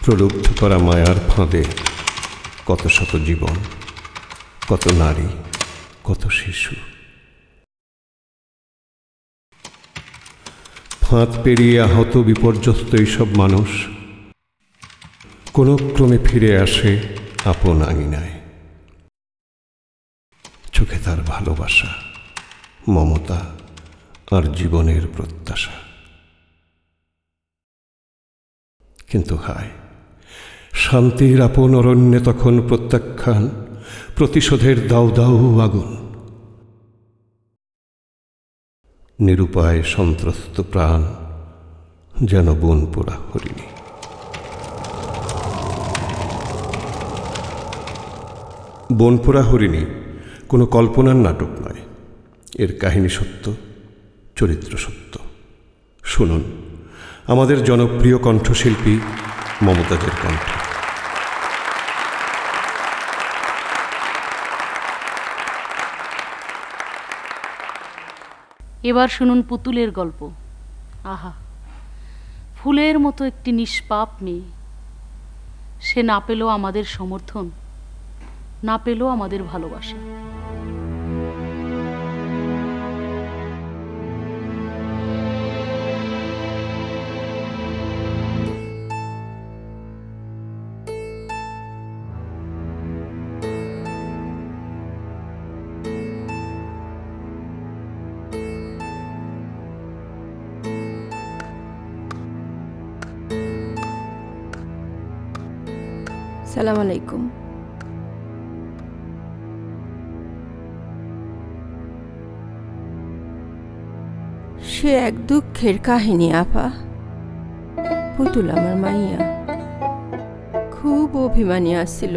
প্রলুব্ধ করা মায়ার ফাঁদে কত শত জীবন, কত নারী, কত শিশু। ফাঁদ পেরিয়ে আহত বিপর্যস্ত এইসব মানুষ কোনো ক্রমে ফিরে আসে আপন আঙিনায়। চোখে তার ভালোবাসা, মমতা আর জীবনের প্রত্যাশা। কিন্তু হায়, শান্তির আপন অরণ্যে তখন প্রত্যাখ্যান, প্রতিশোধের দাউ দাউ আগুন। নিরুপায় সন্ত্রস্ত প্রাণ যেন বন পোড়া হরিণী। বনপোড়া হরিণী কোনো কল্পনার নাটক নয়, এর কাহিনী সত্য, চরিত্র সত্য। শুনুন আমাদের জনপ্রিয় কণ্ঠশিল্পী মমতাজের কণ্ঠে। এবার শুনুন পুতুলের গল্প। আহা, ফুলের মতো একটি নিষ্পাপ মেয়ে, সে না পেল আমাদের সমর্থন, না পেল আমাদের ভালোবাসা। সালাম আলাইকুম। সে এক দুঃখের কাহিনী আপা। পুতুল আমার মাইয়া খুব অভিমানী আসছিল,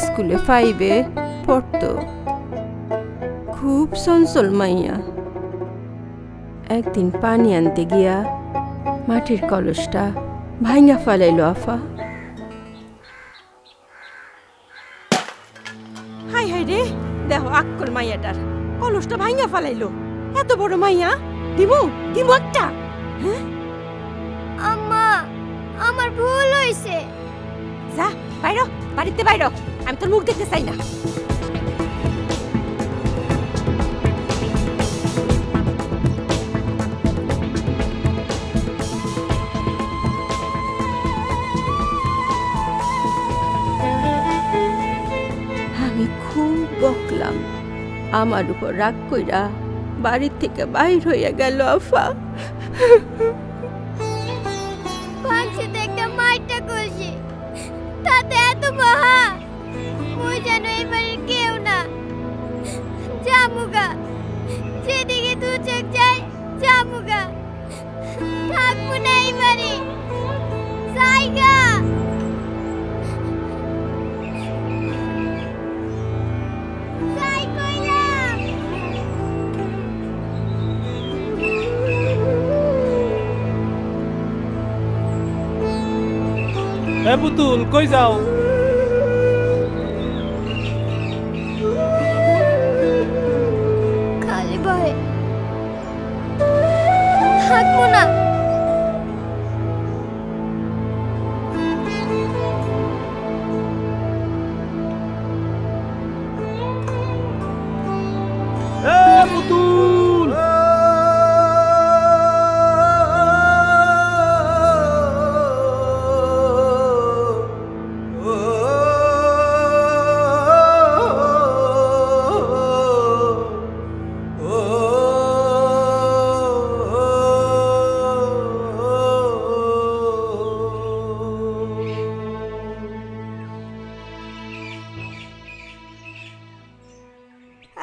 স্কুলে 5-এ পড়তো, খুব চঞ্চল মাইয়া। একদিন পানি আনতে গিয়া মাটির কলসটা ভাঙা ফেলাইল আফা। হাই হাই রে, দেখো আক্কল মাইয়াটার কলসটা ভাঙা ফেলাইলো। এত বড় মাইয়া, দিমু দিমু একটা। হ্যাঁ আম্মা, আমার ভুল হইছে। যা বাইরো, বাড়িতে বাইরো, আমি তোর মুখ দেখতে চাই না। আমি খুব বকলাম, আমার উপর রাগ কইরা বাড়ির থেকে বাইর হইয়া গেল আফা। পাঁচশো একটা মাইটা করছি, তাতে এত মহা মুই যেন এই বাড়ির কেউ না। জামুগা, যেদিকে দু চোখ যায় জামুগা, থাকবো না এই বাড়ি, জায়গা। এ পুতুল, কই যাও? খালি ভয়ে থাকবো না। এ পুতুল,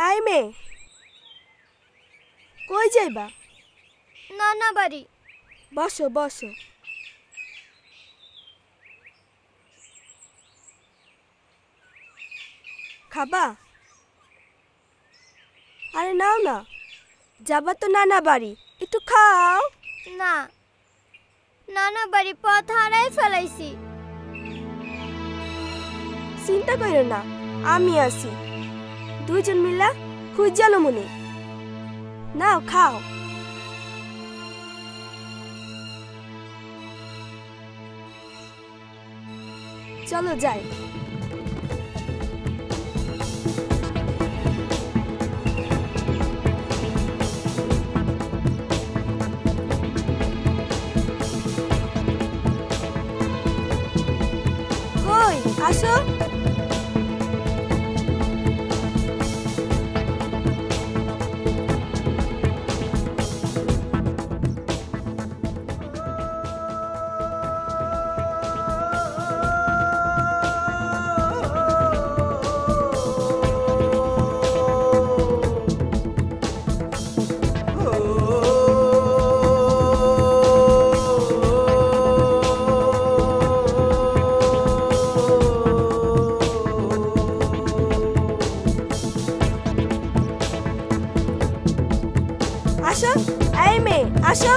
আই মে, কই যাইবা? নানা বাড়ি। বসো বসো। খাবা? আরে নাও না, যাবা তো নানা বাড়ি, একটু খাও। না, নানা বাড়ি পথ হারাই ফেলাইছি। চিন্তা করো না, আমি আছি, দুইজন মিলা খুঁজালো মনে। নাও খাও। চলো যাই। কই আসো। আসো এই মেয়ে আসো।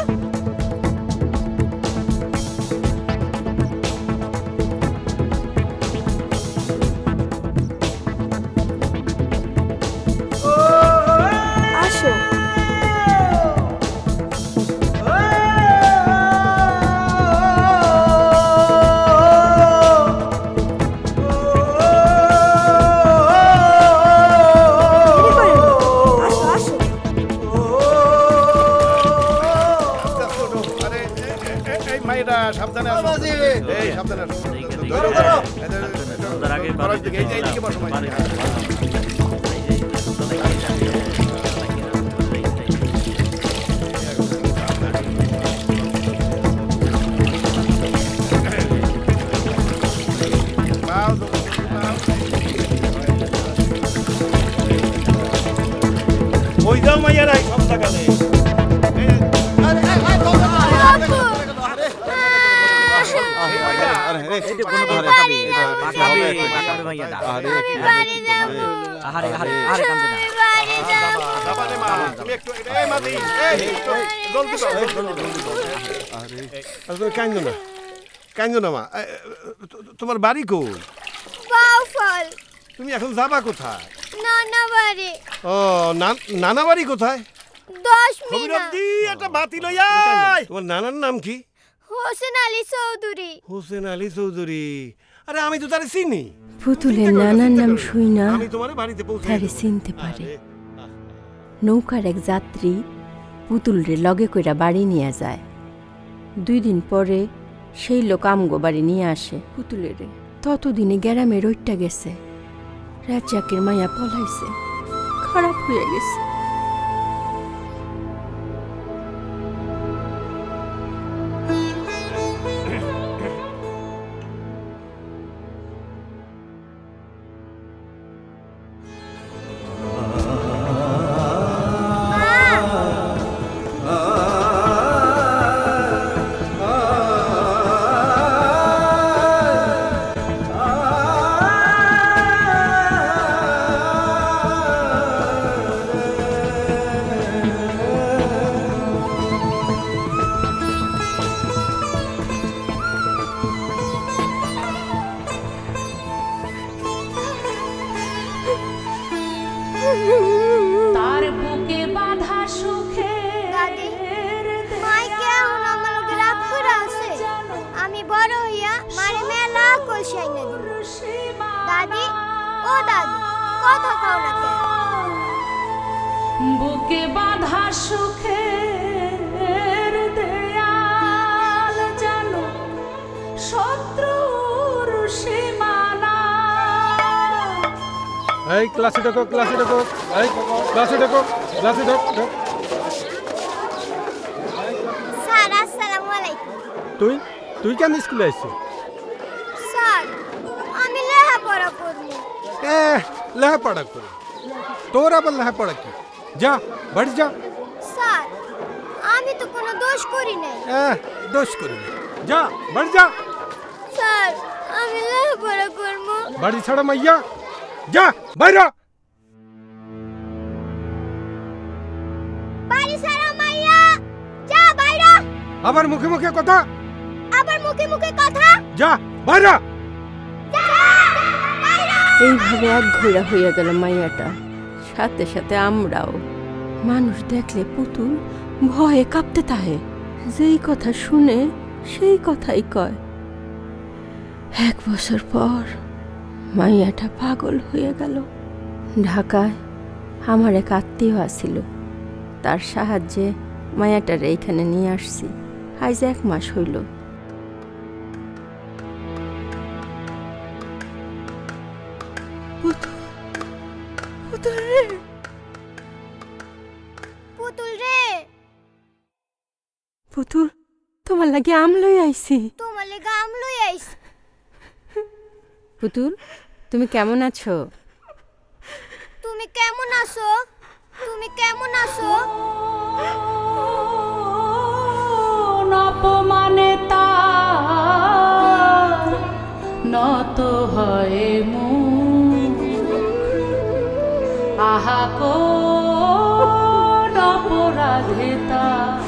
আসো সাবধানে আসো। এই সাবধানে আসো। ধরো ধরো আগে এইদিকে বসো। ওই যাও মাইয়ারা সব লাগালে। তোমার বাড়ি কই? তুমি এখন যাবা কোথায়? নানা বাড়ি। ও নানা বাড়ি কোথায়? 10 মিনিট। একটা বাতি লইয়া। তোমার নানার নাম কি? হোসেন আলী চৌধুরী। হোসেন আলী চৌধুরী। আরে আমি তো তারে চিনি। পুতুলের নানার নাম শুই না আমি তোমার বাড়িতে পৌঁছে তারে চিনতে পারে। নৌকার এক যাত্রী পুতুলরে লগে কইরা বাড়ি নিয়ে যায়। 2 দিন পরে সেই লোক আমগো বাড়ি নিয়ে আসে পুতুলেরে। ততদিনে গ্রামে রইটা গেছে, রাজ্জাকের মায়া পলাইছে, খারাপ হয়ে গেছে। তার বুকে বাঁধা সুখে আমি বড় হইয়া মারে মেলা কলসাই না দিব। দাদি ও দাদি কথা কও না কেন? বুকে বাঁধা সুখে দেয়াল জানো শত্রুর সীমানা। এই ক্লাসে ঢোকো, ক্লাসে ঢোকো, এই ক্লাসে ঢোকো, ক্লাসে ঢোকো। স্যার আসসালামু আলাইকুম। তুই কেন স্কুলে আসছিস? স্যার আমি লেখাপড়া করব। লেখাপড়া করি? তোর আবার লেখাপড়া কি? যা বাড়ি যা। স্যার আমি তো কোনো দোষ করি নাই। দোষ করি না, যা বাড়ি যা। স্যার আমি লেখাপড়া করব। বাড়ি ছাড়া মাইয়া, যা বাইরে। বাড়ি ছাড়া মাইয়া, যা বাইরে। আবার মুখে মুখে কথা, আবার মুখে মুখে কথা, যা বাইরে। এইভাবে এক ঘোরা হইয়া গেল মাইয়াটা। সাথে সাথে আমরাও। মানুষ দেখলে পুতুল ভয়ে কাঁপতে থাকে, যেই কথা শুনে সেই কথাই কয়। 1 বছর পর মাইয়াটা পাগল হয়ে গেল। ঢাকায় আমার এক আত্মীয় আছিল, তার সাহায্যে মায়াটারে এইখানে নিয়ে আসছি। আজ 1 মাস হইল। পুতুল, তোমার লাগে আম লই আইছি। তোমার লেগে আম লই আইছি। পুতুল, তুমি কেমন আছো? তুমি কেমন আছো? তুমি কেমন আছো? অপমানে তার নত হয় মুখ, আহা কোন অপরাধে তার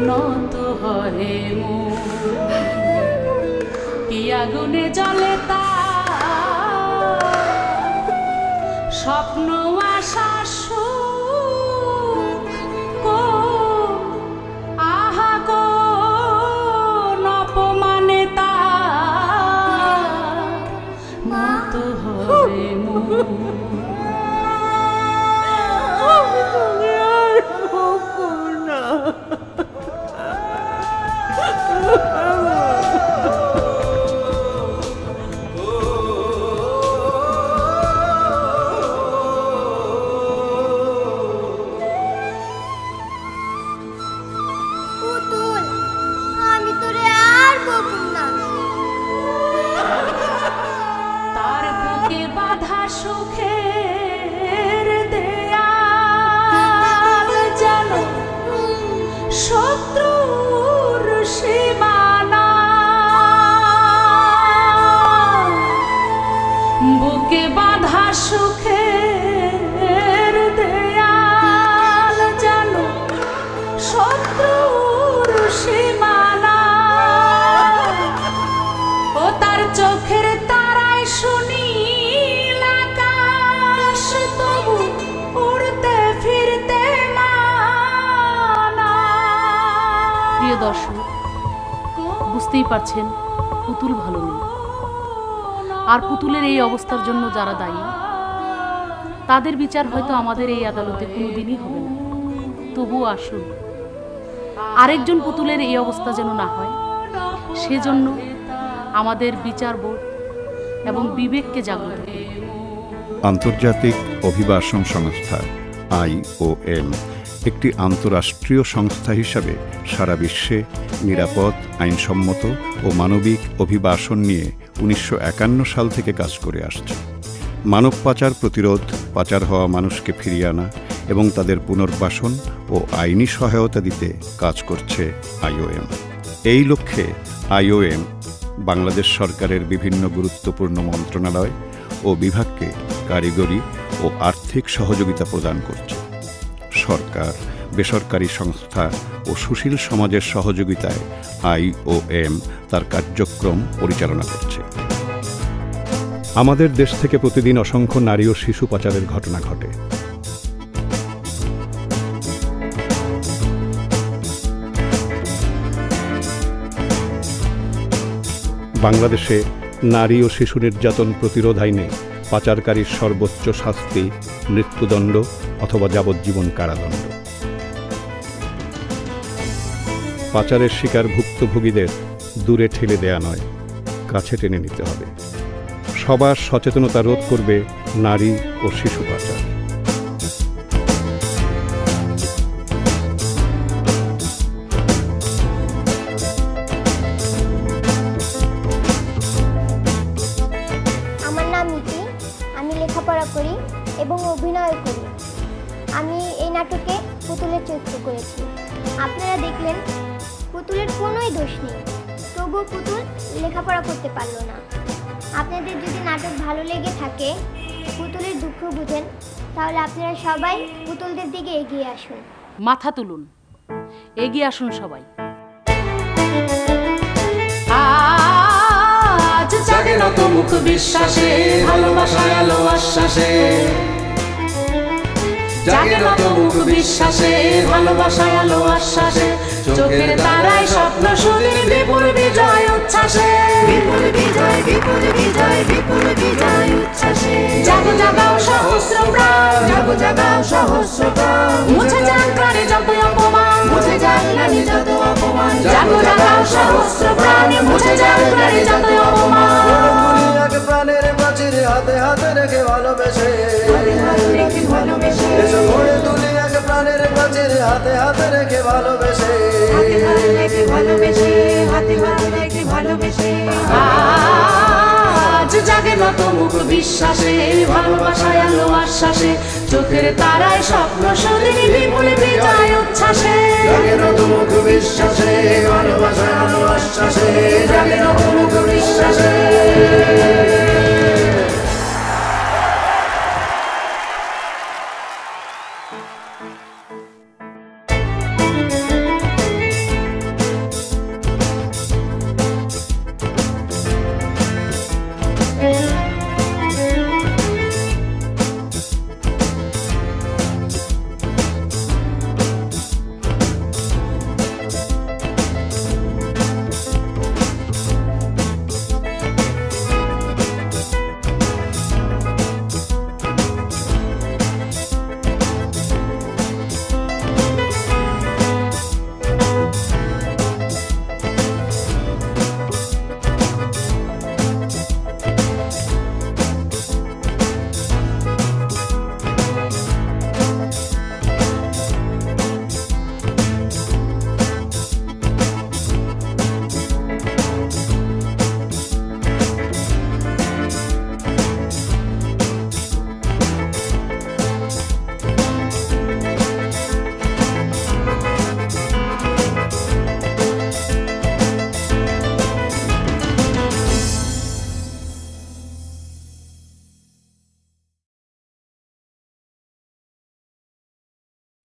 নত হয় মুখ, কি আগুনে জ্বলে তার স্বপ্ন আশা সুখ, আহা কোন অপমানে তার নত হয় মুখ। পুতুল, আমি তোরে আর বকুম না। তার বুকে বাঁধা সুখের দেয়াল যেন শত্রুর সীমানা, বুকে বাঁধা সুখের দেয়াল যেন শত্রুর সীমানা, ও তার চোখের তারায় সুনীল আকাশ তবু উড়তে ফিরতে মানা। প্রিয় দর্শক, বুঝতেই পারছেন পুতুল ভালো নেই। আর পুতুলের এই অবস্থার জন্য যারা দায়ী, তাদের বিচার হয়তো আমাদের এই আদালতে কোনোদিনই হবে না। তবুও আসুন, আরেকজন পুতুলের এই অবস্থা যেন না হয়, সেজন্য আমাদের বিচারবোধ এবং বিবেককে জাগ্রত করি। আন্তর্জাতিক অভিবাসন সংস্থা IOM একটি আন্তঃরাষ্ট্রীয় সংস্থা হিসাবে সারা বিশ্বে নিরাপদ, আইনসম্মত ও মানবিক অভিবাসন নিয়ে 1951 সাল থেকে কাজ করে আসছে। মানব পাচার প্রতিরোধ, পাচার হওয়া মানুষকে ফিরিয়ে আনা এবং তাদের পুনর্বাসন ও আইনি সহায়তা দিতে কাজ করছে IOM। এই লক্ষ্যে IOM বাংলাদেশ সরকারের বিভিন্ন গুরুত্বপূর্ণ মন্ত্রণালয় ও বিভাগকে কারিগরি ও আর্থিক সহযোগিতা প্রদান করছে। সরকার, বেসরকারি সংস্থা ও সুশীল সমাজের সহযোগিতায় IOM তার কার্যক্রম পরিচালনা করছে। আমাদের দেশ থেকে প্রতিদিন অসংখ্য নারী ও শিশু পাচারের ঘটনা ঘটে। বাংলাদেশে নারী ও শিশু নির্যাতন প্রতিরোধ আইনে পাচারকারীর সর্বোচ্চ শাস্তি মৃত্যুদণ্ড অথবা যাবজ্জীবন কারাদণ্ড। পাচারের শিকার ভুক্তভোগীদের দূরে ঠেলে দেয়া নয়, কাছে টেনে নিতে হবে। সবার সচেতনতা রোধ করবে নারী ও শিশু পাচার। আমার নাম মিতি, আমি লেখাপড়া করি এবং অভিনয় করি। আমি এই নাটকে পুতুলের চরিত্র করেছি। আপনারা দেখলেন পুতুলের কোনোই দোষ নেই, তবুও পুতুল লেখাপড়া করতে পারল না। আপনাদের যদি নাটক ভালো লেগে থাকে, পুতুলের দুঃখ বুঝেন, তাহলে আপনারা সবাই পুতুলদের দিকে এগিয়ে আসুন। মাথা তুলুন, এগিয়ে আসুন সবাই। আজ জাগে নত মুখ বিশ্বাসে, ভালোবাসায় আলো আশ্বাসে। জাগে নত মুখ বিশ্বাসে, ভালোবাসায় আলো আশ্বাসে। চোখের তারায় স্বপ্ন সুদিন বিপুল বিজয় উচ্ছ্বাসে। বিপুল বিজয় উচ্ছ্বাসে জাগো জাগাও সহস্র প্রাণ জাগো জাগাও সহস্র প্রাণ মুছে যাক প্রাণে যত অপমান মুছে যাক প্রাণে যত অপমান জাগো জাগাও সহস্র প্রাণ মুছে যাক প্রাণে যত অপমান দুনিয়াকে প্রাণের প্রাচীর হাতে হাতে রেখে ভালোবেসে এসো গড়ে দুনিয়াকে প্রাণের প্রাচীর হাতে হাতে রেখে ভালোবেসে হাতে হাতে রেখে ভালোবেসে আজ জাগে নত মুখ বিশ্বাসে ভালোবাসায় আলো আশ্বাসে চোখের তারায় স্বপ্ন সদিনী বিপুল বিজয় উচ্ছ্বাসে জাগে নত মুখ বিশ্বাসে ভালোবাসায় আলো আশ্বাসে জাগে নত মুখ বিশ্বাসে